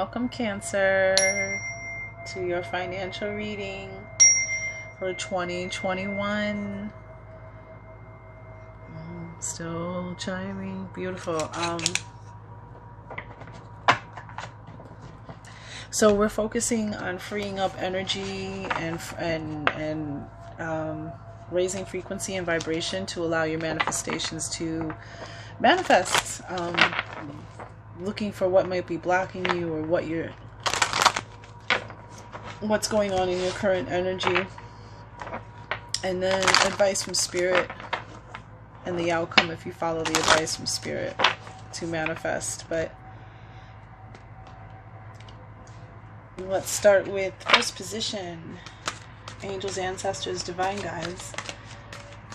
welcome Cancer to your financial reading for 2021. Still chiming. Beautiful. So we're focusing on freeing up energy and raising frequency and vibration to allow your manifestations to manifest. Looking for what might be blocking you or what's going on in your current energy, and then advice from spirit and the outcome if you follow the advice from spirit to manifest. But let's start with first position. Angels, ancestors, divine guides.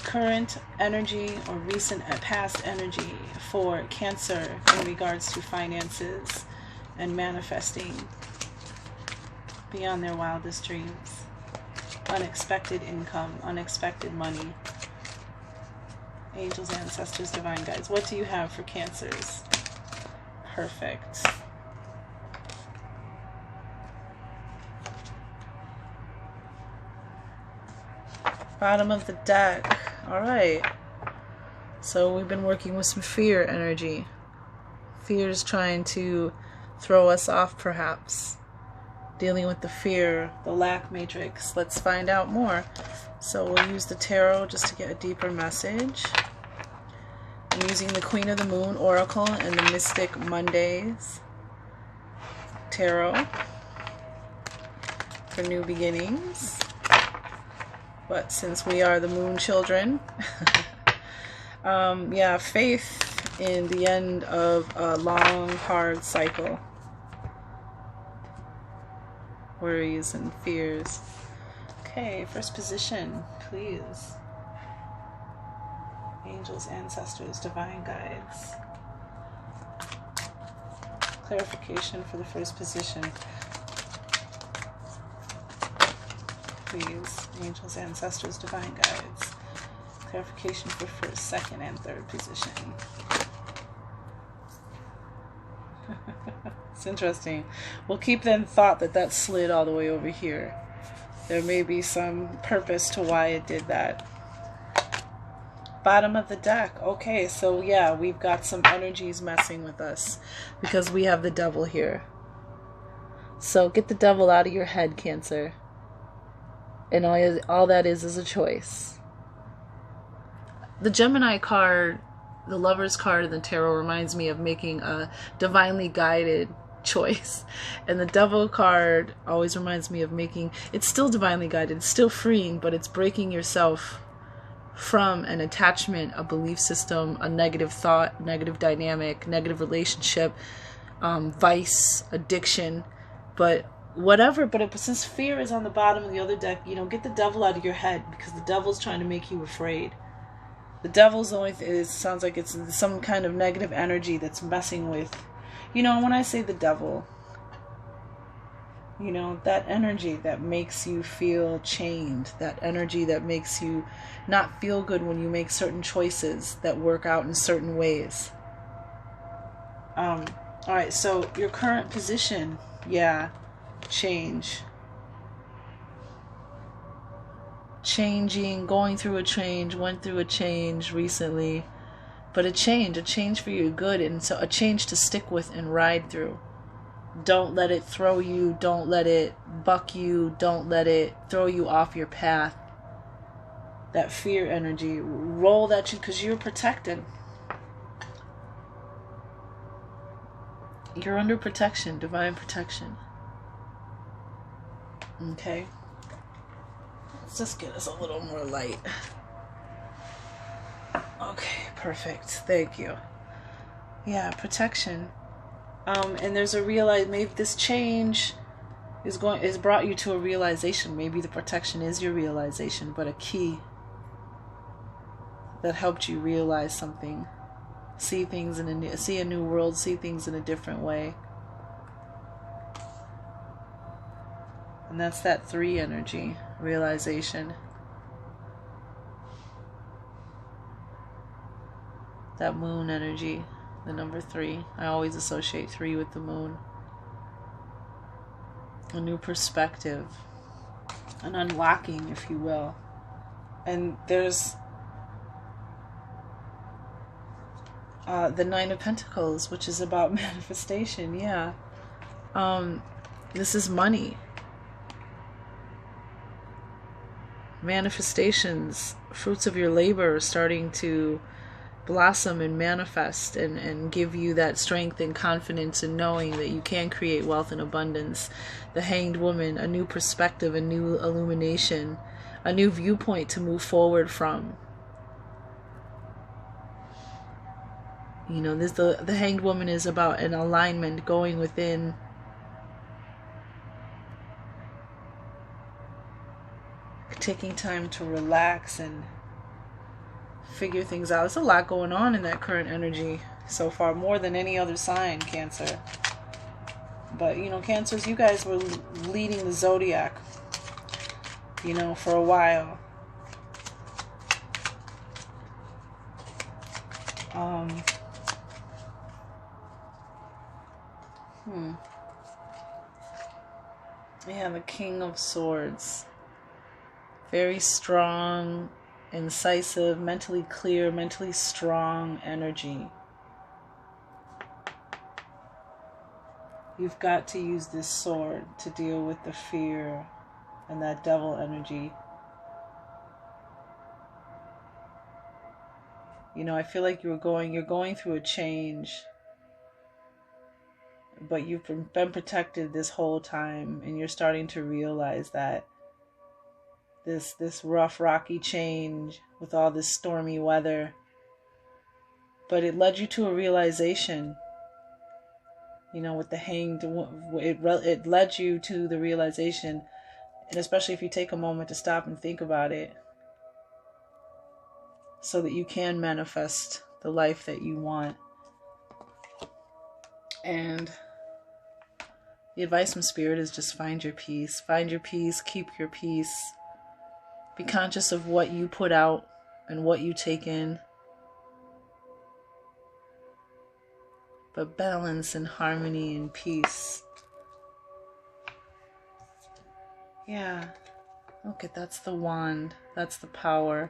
Current energy or recent past energy for Cancer in regards to finances and manifesting beyond their wildest dreams. Unexpected income, unexpected money. Angels, ancestors, divine guides. What do you have for Cancers? Perfect. Bottom of the deck. All right. So we've been working with some fear energy. Fear is trying to throw us off, perhaps. Dealing with the fear, the lack matrix. Let's find out more. So we'll use the tarot just to get a deeper message. I'm using the Queen of the Moon Oracle and the Mystic Mondays Tarot for new beginnings. But since we are the moon children, yeah, faith in the end of a long, hard cycle. Worries and fears. Okay, first position, please. Angels, ancestors, divine guides. Clarification for the first position. Please, angels, ancestors, divine guides. Clarification for first, second, and third position. It's interesting. We'll keep that in thought that slid all the way over here. There may be some purpose to why it did that. Bottom of the deck. Okay, so yeah, we've got some energies messing with us because we have the devil here. So get the devil out of your head, Cancer. And all that is a choice. The Gemini card, the Lover's card in the tarot, reminds me of making a divinely guided choice. And the Devil card always reminds me of it's still divinely guided, it's still freeing, but it's breaking yourself from an attachment, a belief system, a negative thought, negative dynamic, negative relationship, vice, addiction, but whatever. But since fear is on the bottom of the other deck, get the devil out of your head, because the devil's trying to make you afraid. The devil's the only thing. It sounds like it's some kind of negative energy that's messing with, when I say the devil, that energy that makes you feel chained, that energy that makes you not feel good when you make certain choices that work out in certain ways. All right, so your current position, yeah. Changing, going through a change, went through a change recently, but a change for your good, and so a change to stick with and ride through. Don't let it throw you, don't let it buck you, don't let it throw you off your path. That fear energy, roll that because you're protected. You're under protection, divine protection. Okay, let's just get us a little more light. Okay, perfect. Thank you. Yeah, protection. And there's maybe this change is brought you to a realization. Maybe the protection is your realization, but a key that helped you realize something, see things see a new world, see things in a different way. And that's that 3 energy, realization. That moon energy, the number 3. I always associate 3 with the moon. a new perspective, an unlocking, if you will. And there's the Nine of Pentacles, which is about manifestation. Yeah. This is money. Manifestations, fruits of your labor are starting to blossom and manifest and give you that strength and confidence in knowing that you can create wealth and abundance. The Hanged Woman, a new perspective, a new illumination, a new viewpoint to move forward from. You know, this the Hanged Woman is about an alignment, going within, taking time to relax and figure things out. There's a lot going on in that current energy so far, more than any other sign, Cancer. But, you know, Cancers, you guys were leading the zodiac, you know, for a while. Yeah, the King of Swords. Very strong, incisive, mentally clear, mentally strong energy. You've got to use this sword to deal with the fear and that devil energy. You know, I feel like you're going through a change, but you've been protected this whole time, and you're starting to realize that this rough, rocky change with all this stormy weather, but it led you to a realization. You know, with the Hanged, it led you to the realization, and especially if you take a moment to stop and think about it, so that you can manifest the life that you want. And the advice from Spirit is just find your peace. Find your peace, keep your peace. Be conscious of what you put out and what you take in. But balance and harmony and peace. Yeah. Okay, that's the wand. That's the power.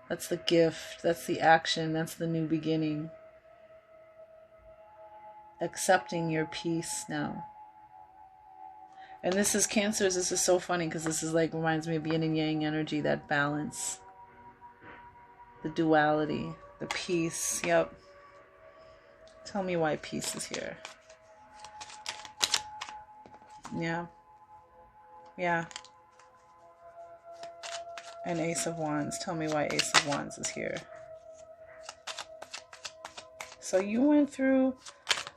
That's the gift. That's the action. That's the new beginning. Accepting your peace now. And this is Cancers. This is so funny because this is like, reminds me of yin and yang energy, that balance. The duality. The peace. Yep. Tell me why peace is here. Yeah. Yeah. And Ace of Wands. Tell me why Ace of Wands is here. So you went through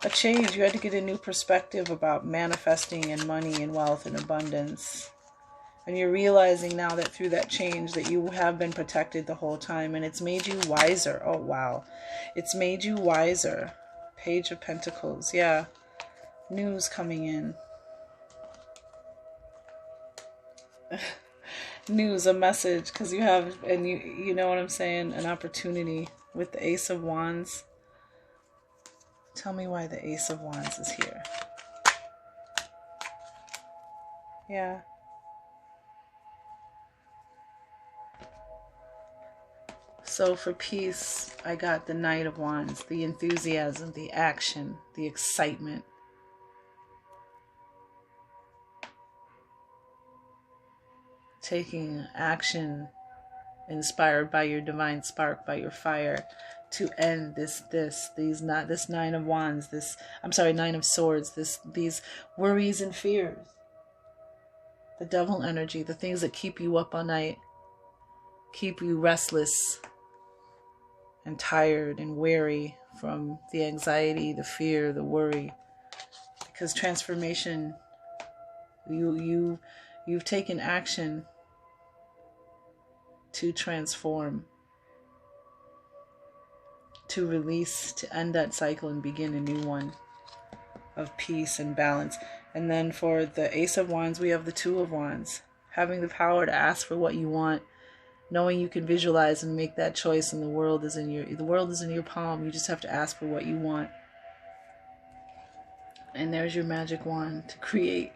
a change. You had to get a new perspective about manifesting and money and wealth and abundance. And you're realizing now that through that change that you have been protected the whole time, and it's made you wiser. Oh, wow. It's made you wiser. Page of Pentacles. Yeah. News coming in. News, a message, because you have, and you know what I'm saying, an opportunity with the Ace of Wands. Tell me why the Ace of Wands is here. Yeah. So for peace, I got the Knight of Wands, the enthusiasm, the action, the excitement. Taking action inspired by your divine spark, by your fire, to end this Nine of Wands, Nine of Swords, these worries and fears. The devil energy, the things that keep you up all night, keep you restless and tired and weary from the anxiety, the fear, the worry. Because transformation, you've taken action to transform, to release, to end that cycle and begin a new one of peace and balance. And then for the Ace of Wands, we have the Two of Wands, having the power to ask for what you want, knowing you can visualize and make that choice, and the world is in your palm. You just have to ask for what you want. And there's your magic wand to create.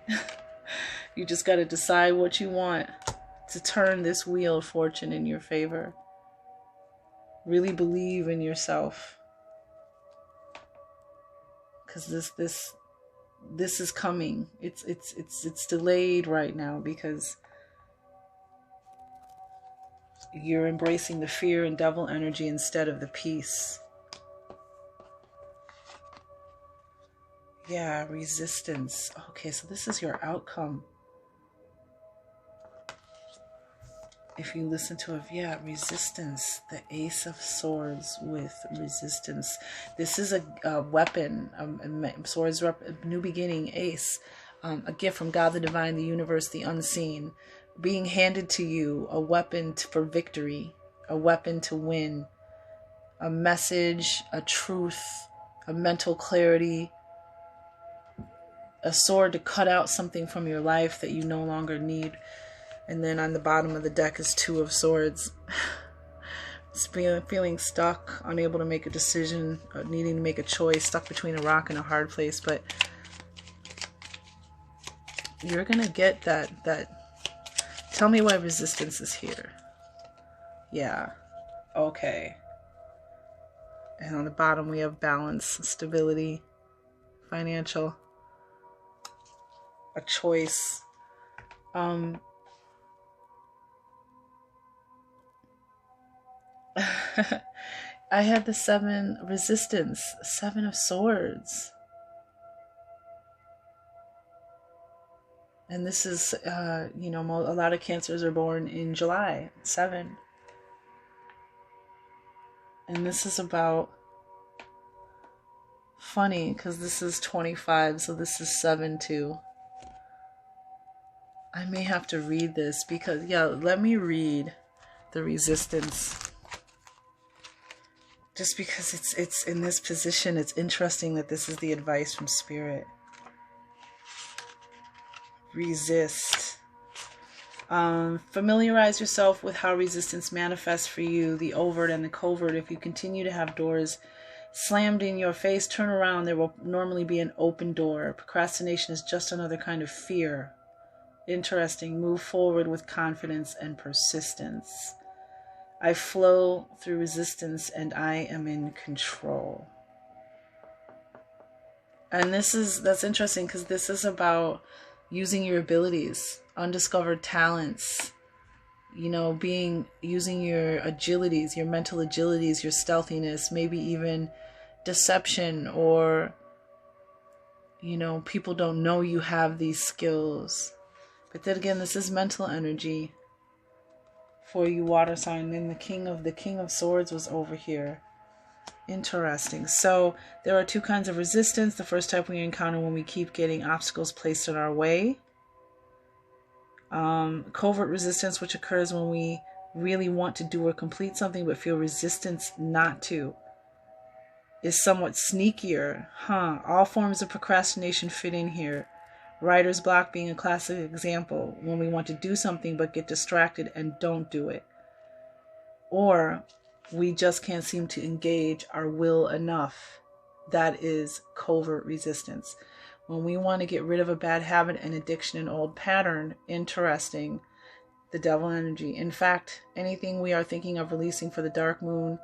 You just got to decide what you want to turn this wheel of fortune in your favor. Really believe in yourself. Because this is coming. It's delayed right now because you're embracing the fear and devil energy instead of the peace. Yeah, resistance. Okay, so this is your outcome. If you listen to it, yeah, resistance. The Ace of Swords with resistance. This is a weapon. Swords, new beginning, ace. A gift from God, the divine, the universe, the unseen. Being handed to you, a weapon for victory. A weapon to win. A message, a truth, a mental clarity. A sword to cut out something from your life that you no longer need. And then on the bottom of the deck is Two of Swords. It's feeling stuck, unable to make a decision, needing to make a choice, stuck between a rock and a hard place. But you're going to get that. Tell me why resistance is here. Yeah. Okay. And on the bottom we have balance, stability, financial. A choice. I had the 7 resistance, 7 of Swords. And this is, you know, a lot of Cancers are born in July, 7. And this is about, funny, because this is 25, so this is 7 too. I may have to read this because, yeah, let me read the resistance. Just because it's in this position, it's interesting that this is the advice from Spirit. Resist. Familiarize yourself with how resistance manifests for you, the overt and the covert. If you continue to have doors slammed in your face, turn around. There will normally be an open door. Procrastination is just another kind of fear. Interesting. Move forward with confidence and persistence. I flow through resistance and I am in control. And that's interesting because this is about using your abilities, undiscovered talents, you know, using your agilities, your mental agilities, your stealthiness, maybe even deception, or, you know, people don't know you have these skills. But then again, this is mental energy for you, water sign. And the King of Swords was over here. Interesting. So there are 2 kinds of resistance. The first type we encounter when we keep getting obstacles placed in our way. Covert resistance, which occurs when we really want to do or complete something but feel resistance not to, is somewhat sneakier. All forms of procrastination fit in here. Writer's block being a classic example, when we want to do something but get distracted and don't do it. Or we just can't seem to engage our will enough. That is covert resistance. When we want to get rid of a bad habit, an addiction, an old pattern, interesting, the devil energy. In fact, anything we are thinking of releasing for the dark moon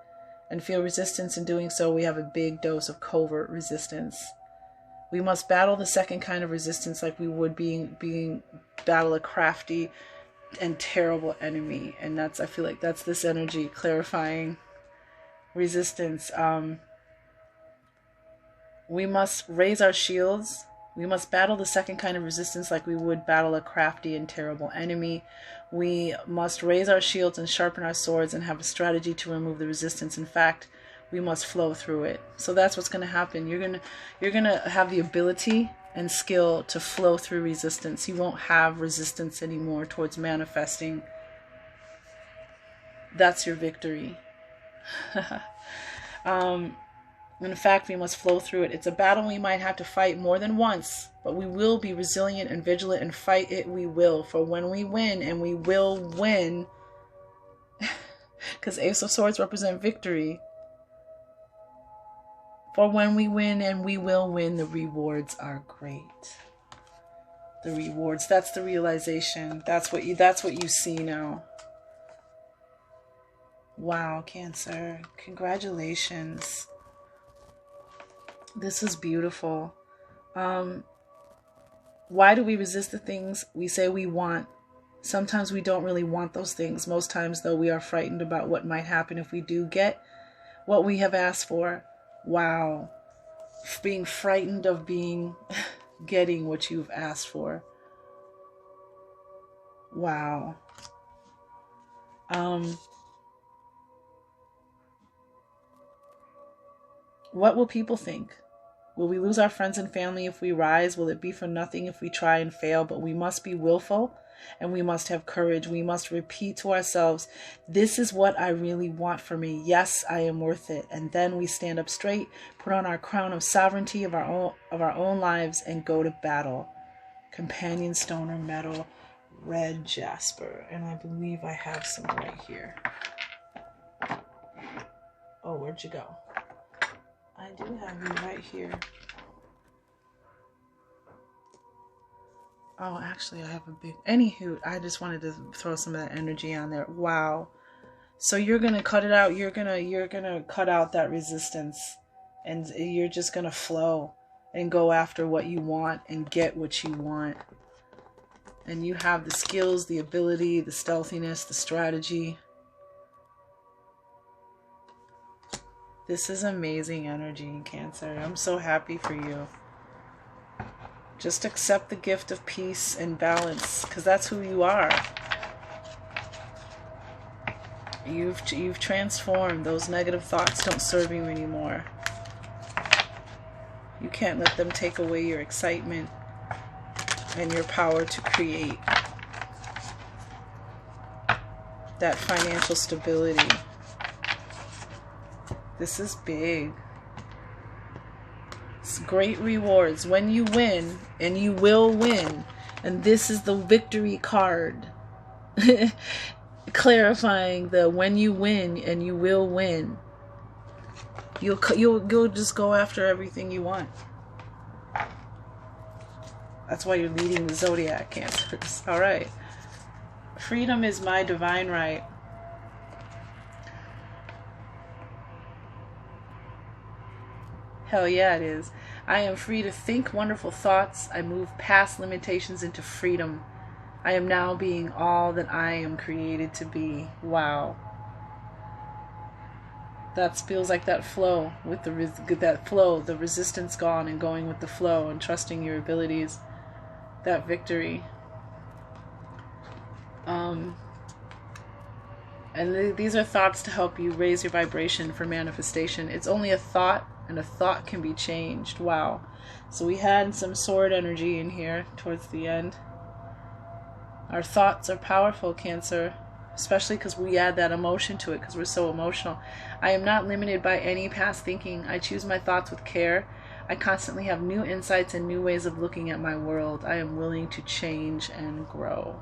and feel resistance in doing so, we have a big dose of covert resistance. We must battle the second kind of resistance like we would battle a crafty and terrible enemy. And I feel like that's this energy, clarifying resistance. We must raise our shields. We must battle the second kind of resistance like we would battle a crafty and terrible enemy. We must raise our shields and sharpen our swords and have a strategy to remove the resistance. In fact, we must flow through it. So that's what's going to happen. You're gonna have the ability and skill to flow through resistance. You won't have resistance anymore towards manifesting. That's your victory. In fact, we must flow through it. It's a battle we might have to fight more than once, but we will be resilient and vigilant and fight it. We will. For when we win, and we will win, because Ace of Swords represent victory. For when we win, and we will win, the rewards are great. The rewards, that's the realization. That's what you see now. Wow, Cancer. Congratulations. This is beautiful. Why do we resist the things we say we want? Sometimes we don't really want those things. Most times, though, we are frightened about what might happen if we do get what we have asked for. Wow. Being frightened of getting what you've asked for. Wow. What will people think? Will we lose our friends and family if we rise? Will it be for nothing if we try and fail? But we must be willful, and we must have courage. We must repeat to ourselves, this is what I really want for me. Yes, I am worth it. And then we stand up straight, put on our crown of sovereignty of our own lives, and go to battle. Companion stone or metal, red jasper. And I believe I have some right here. Oh, where'd you go? I do have you right here. Oh, actually, I have a big... Anywho, I just wanted to throw some of that energy on there. Wow. So you're going to cut it out. You're going to cut out that resistance. And you're just going to flow and go after what you want and get what you want. And you have the skills, the ability, the stealthiness, the strategy. This is amazing energy, Cancer. I'm so happy for you. Just accept the gift of peace and balance, because that's who you are. You've transformed. Those negative thoughts don't serve you anymore. You can't let them take away your excitement and your power to create that financial stability. This is big. It's great rewards when you win, and you will win. And this is the victory card. Clarifying the when you win and you will win. You'll just go after everything you want. That's why you're leading the zodiac, Cancers. All right. Freedom is my divine right. Hell yeah, it is. I am free to think wonderful thoughts. I move past limitations into freedom. I am now being all that I am created to be. Wow. That feels like that flow with the resistance gone, and going with the flow and trusting your abilities. That victory. And these are thoughts to help you raise your vibration for manifestation. It's only a thought, and a thought can be changed. Wow. So we had some sword energy in here towards the end. Our thoughts are powerful, Cancer, especially because we add that emotion to it, because we're so emotional. I am not limited by any past thinking. I choose my thoughts with care. I constantly have new insights and new ways of looking at my world. I am willing to change and grow.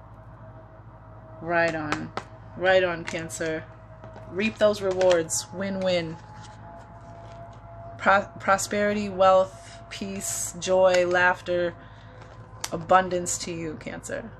Right on. Right on, Cancer. Reap those rewards. Win-win. Prosperity, wealth, peace, joy, laughter, abundance to you, Cancer.